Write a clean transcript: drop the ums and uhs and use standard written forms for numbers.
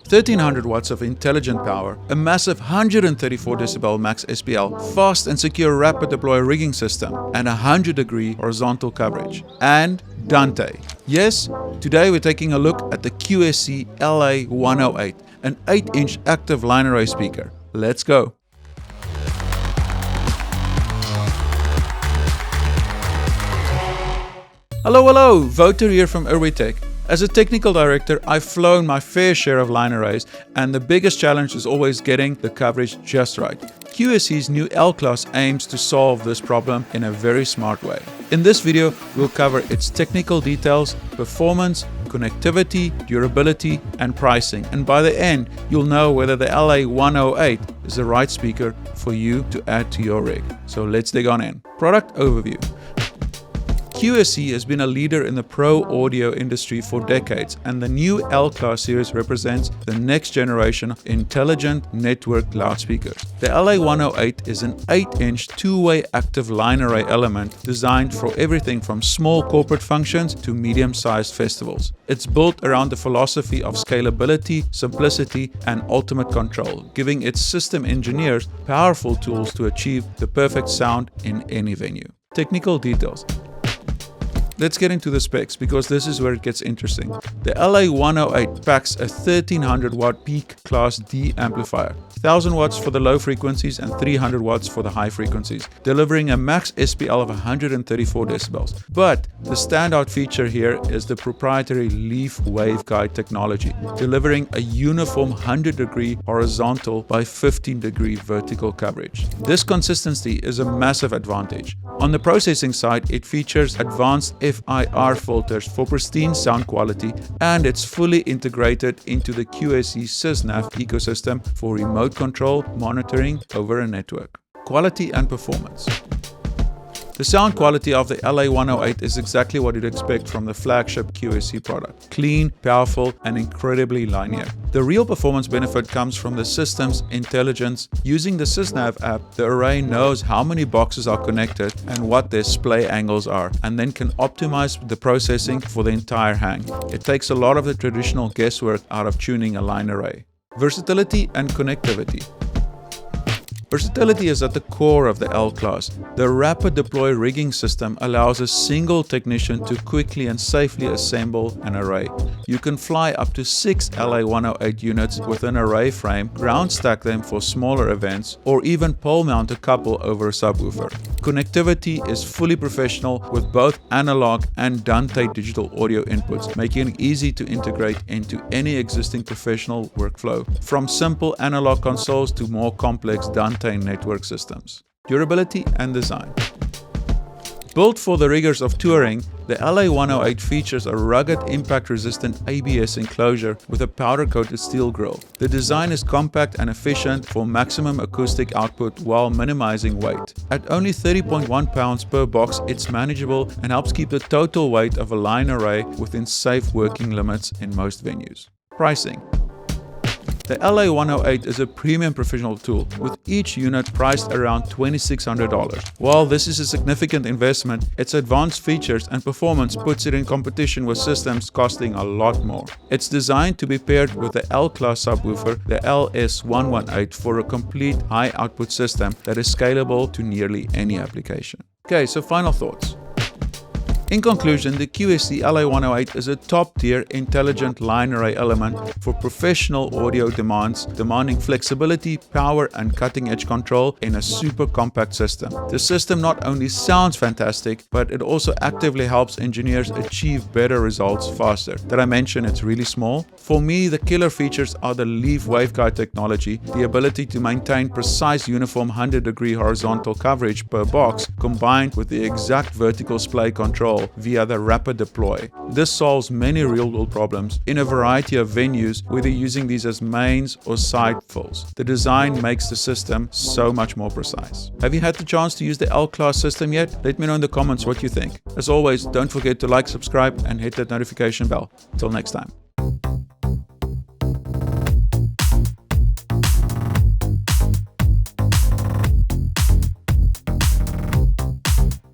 1300 watts of intelligent power, a massive 134 decibel max SPL, fast and secure rapid deploy rigging system, and 100-degree horizontal coverage. And Dante. Yes, today we're taking a look at the QSC LA108, an 8-inch active line array speaker. Let's go. Hello, Wouter here from ErweeTech. As a technical director, I've flown my fair share of line arrays, and the biggest challenge is always getting the coverage just right. QSC's new L-Class aims to solve this problem in a very smart way. In this video, we'll cover its technical details, performance, connectivity, durability, and pricing. And by the end, you'll know whether the LA108 is the right speaker for you to add to your rig. So let's dig on in. Product overview. QSC has been a leader in the pro audio industry for decades, and the new L-Class series represents the next generation of intelligent networked loudspeakers. The LA108 is an 8-inch two-way active line array element designed for everything from small corporate functions to medium-sized festivals. It's built around the philosophy of scalability, simplicity, and ultimate control, giving its system engineers powerful tools to achieve the perfect sound in any venue. Technical details. Let's get into the specs, because this is where it gets interesting. The LA108 packs a 1300 watt peak class D amplifier, 1000 watts for the low frequencies and 300 watts for the high frequencies, delivering a max SPL of 134 decibels. But the standout feature here is the proprietary leaf waveguide technology, delivering a uniform 100-degree horizontal by 15-degree vertical coverage. This consistency is a massive advantage. On the processing side, it features advanced FIR filters for pristine sound quality, and it's fully integrated into the QSC SysNav ecosystem for remote control monitoring over a network. Quality and performance. The sound quality of the LA108 is exactly what you'd expect from the flagship QSC product. Clean, powerful, and incredibly linear. The real performance benefit comes from the system's intelligence. Using the SysNav app, the array knows how many boxes are connected and what their splay angles are, and then can optimize the processing for the entire hang. It takes a lot of the traditional guesswork out of tuning a line array. Versatility and connectivity. Versatility is at the core of the L-Class. The RapidDeploy rigging system allows a single technician to quickly and safely assemble an array. You can fly up to 6 LA108 units with an array frame, ground stack them for smaller events, or even pole mount a couple over a subwoofer. Connectivity is fully professional with both analog and Dante digital audio inputs, making it easy to integrate into any existing professional workflow, from simple analog consoles to more complex Dante network systems. Durability and design. Built for the rigors of touring, the LA108 features a rugged, impact-resistant ABS enclosure with a powder-coated steel grille. The design is compact and efficient for maximum acoustic output while minimizing weight. At only 30.1 pounds per box, it's manageable and helps keep the total weight of a line array within safe working limits in most venues. Pricing. The LA108 is a premium professional tool, with each unit priced around $2,600. While this is a significant investment, its advanced features and performance puts it in competition with systems costing a lot more. It's designed to be paired with the L-Class subwoofer, the LS118, for a complete high-output system that is scalable to nearly any application. Okay, so final thoughts. In conclusion, the QSC LA108 is a top-tier intelligent line array element for professional audio demands, demanding flexibility, power, and cutting-edge control in a super compact system. The system not only sounds fantastic, but it also actively helps engineers achieve better results faster. Did I mention it's really small? For me, the killer features are the leaf waveguide technology, the ability to maintain precise uniform 100-degree horizontal coverage per box, combined with the exact vertical splay control via the RapidDeploy. This solves many real-world problems in a variety of venues, whether using these as mains or side fills. The design makes the system so much more precise. Have you had the chance to use the L-Class system yet? Let me know in the comments what you think. As always, don't forget to like, subscribe, and hit that notification bell. Till next time.